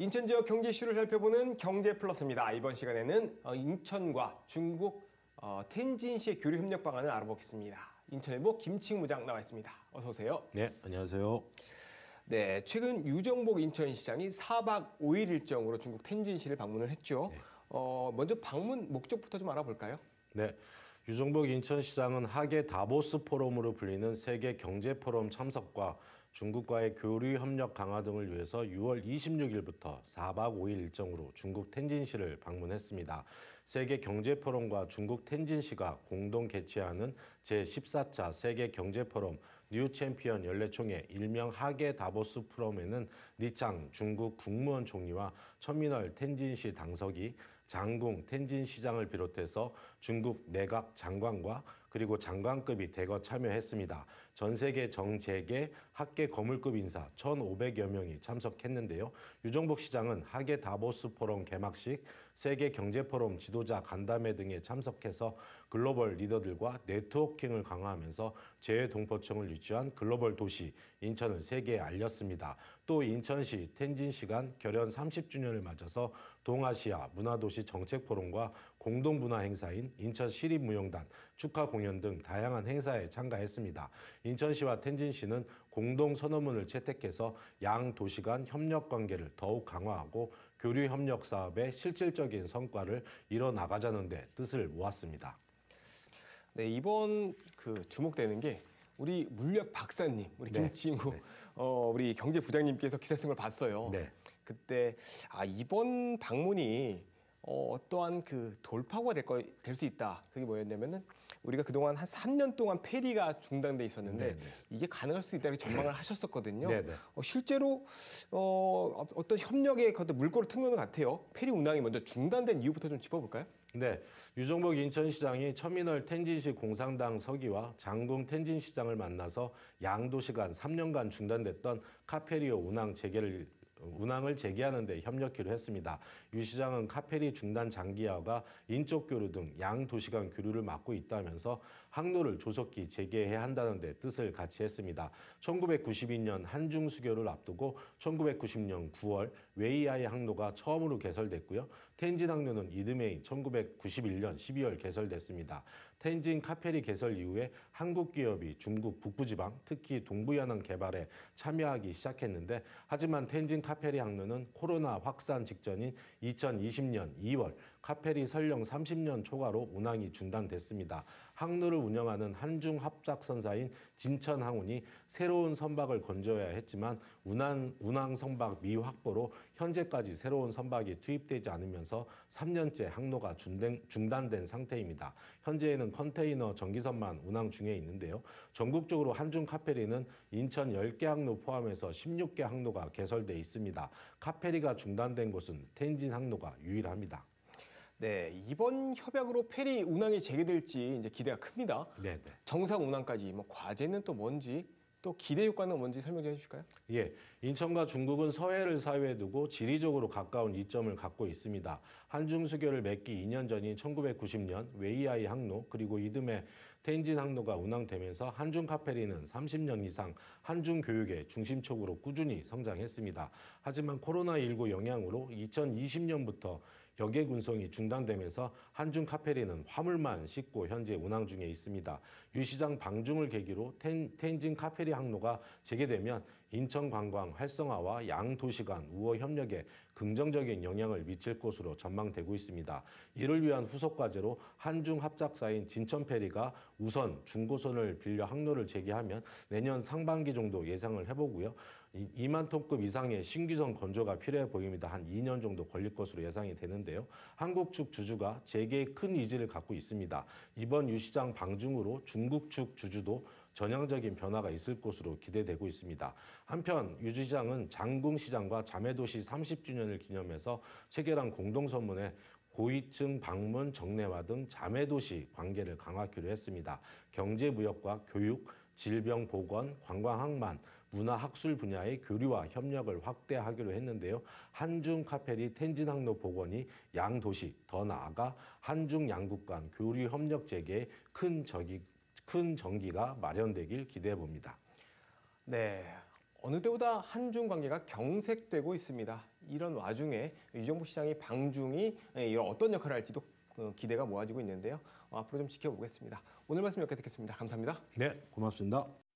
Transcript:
인천 지역 경제 이슈를 살펴보는 경제플러스입니다. 이번 시간에는 인천과 중국 텐진시의 교류 협력 방안을 알아보겠습니다. 인천일보 김칭 무장 나와 있습니다. 어서 오세요. 네, 안녕하세요. 네, 최근 유정복 인천시장이 4박 5일 일정으로 중국 텐진시를 방문을 했죠. 네. 먼저 방문 목적부터 좀 알아볼까요? 네, 유정복 인천시장은 하계 다보스 포럼으로 불리는 세계 경제 포럼 참석과 중국과의 교류 협력 강화 등을 위해서 6월 26일부터 4박 5일 일정으로 중국 텐진시를 방문했습니다. 세계 경제 포럼과 중국 텐진시가 공동 개최하는 제14차 세계 경제 포럼 뉴 챔피언 연례총회 일명 하계 다보스 포럼에는 리창 중국 국무원 총리와 천민월 텐진시 당서기, 장궁 텐진시장을 비롯해서 중국 내각 장관과 그리고 장관급이 대거 참여했습니다. 전 세계 정재계 학계 거물급 인사 1,500여 명이 참석했는데요. 유정복 시장은 하계 다보스 포럼 개막식, 세계 경제 포럼 지도자 간담회 등에 참석해서 글로벌 리더들과 네트워킹을 강화하면서 재외동포청을 유치한 글로벌 도시 인천을 세계에 알렸습니다. 또 인천시 텐진시 간 결연 30주년을 맞아서 동아시아 문화도시 정책포럼과 공동문화 행사인 인천시립무용단 축하 공연 등 다양한 행사에 참가했습니다. 인천시와 텐진시는 공동선언문을 채택해서 양 도시 간 협력 관계를 더욱 강화하고 교류 협력 사업의 실질적인 성과를 이뤄나가자는 데 뜻을 모았습니다. 네, 이번 주목되는 게 우리 물리학 박사님, 우리 네. 김칭우 네. 우리 경제부장님께서 기사 쓴 걸 봤어요. 네. 그때 이번 방문이 어떠한 돌파구가 될 수 있다. 그게 뭐였냐면은 우리가 그동안 한 3년 동안 페리가 중단돼 있었는데 네네. 이게 가능할 수 있다고 전망을 하셨었거든요. 네네. 실제로 어떤 협력의 물꼬를 튼 것 같아요. 페리 운항이 먼저 중단된 이유부터 좀 짚어볼까요? 네, 유정복 인천시장이 천민월 텐진시 공산당 서기와 장궁 텐진시장을 만나서 양도시 간 3년간 중단됐던 카페리오 운항을 재개하는 데 협력키로 했습니다. 유 시장은 카페리 중단 장기화가 인적 교류 등 양 도시 간 교류를 막고 있다면서 항로를 조속히 재개해야 한다는 데 뜻을 같이 했습니다. 1992년 한중 수교를 앞두고 1990년 9월 웨이하이 항로가 처음으로 개설됐고요. 텐진 항로는 이듬해인 1991년 12월 개설됐습니다. 텐진 카페리 개설 이후에 한국 기업이 중국 북부지방, 특히 동부연안 개발에 참여하기 시작했는데 하지만 텐진 카페리 항로는 코로나 확산 직전인 2020년 2월 카페리 설령 30년 초과로 운항이 중단됐습니다. 항로를 운영하는 한중 합작선사인 진천항운이 새로운 선박을 건져야 했지만 운항 선박 미확보로 현재까지 새로운 선박이 투입되지 않으면서 3년째 항로가 중단된 상태입니다. 현재에는 컨테이너 전기선만 운항 중에 있는데요. 전국적으로 한중 카페리는 인천 10개 항로 포함해서 16개 항로가 개설돼 있습니다. 카페리가 중단된 곳은 텐진 항로가 유일합니다. 네, 이번 협약으로 페리 운항이 재개될지 이제 기대가 큽니다. 네. 정상 운항까지 과제는 또 뭔지 또 기대 효과는 뭔지 설명 좀 해주실까요? 예, 인천과 중국은 서해를 사이에 두고 지리적으로 가까운 이점을 갖고 있습니다. 한중 수교를 맺기 2년 전인 1990년 웨이하이 항로 그리고 이듬해 텐진 항로가 운항되면서 한중 카페리는 30년 이상 한중 교육의 중심축으로 꾸준히 성장했습니다. 하지만 코로나19 영향으로 2020년부터 여객 운송이 중단되면서 한중 카페리는 화물만 싣고 현재 운항 중에 있습니다. 유 시장 방중을 계기로 텐진 카페리 항로가 재개되면 인천 관광 활성화와 양 도시 간 우호 협력에 긍정적인 영향을 미칠 것으로 전망되고 있습니다. 이를 위한 후속 과제로 한중 합작사인 진천페리가 우선 중고선을 빌려 항로를 재개하면 내년 상반기 정도 예상을 해보고요. 2만 톤급 이상의 신규선 건조가 필요해 보입니다. 한 2년 정도 걸릴 것으로 예상이 되는데요. 한국 측 주주가 재개에 큰 의지를 갖고 있습니다. 이번 유시장 방중으로 중국 측 주주도 전향적인 변화가 있을 것으로 기대되고 있습니다. 한편 유 시장은 장궁 시장과 자매도시 30주년을 기념해서 체결한 공동선문에 고위층 방문 정례화 등 자매도시 관계를 강화하기로 했습니다. 경제, 무역과 교육, 질병 보건, 관광 항만, 문화 학술 분야의 교류와 협력을 확대하기로 했는데요. 한중 카페리 텐진 항로 복원이 양 도시, 더 나아가 한중 양국 간 교류 협력 재개에 큰 전기가 마련되길 기대해 봅니다. 네, 어느 때보다 한중 관계가 경색되고 있습니다. 이런 와중에 유정부 시장의 방중이 이런 어떤 역할을 할지도 기대가 모아지고 있는데요. 앞으로 좀 지켜보겠습니다. 오늘 말씀 여기까지 듣겠습니다. 감사합니다. 네, 고맙습니다.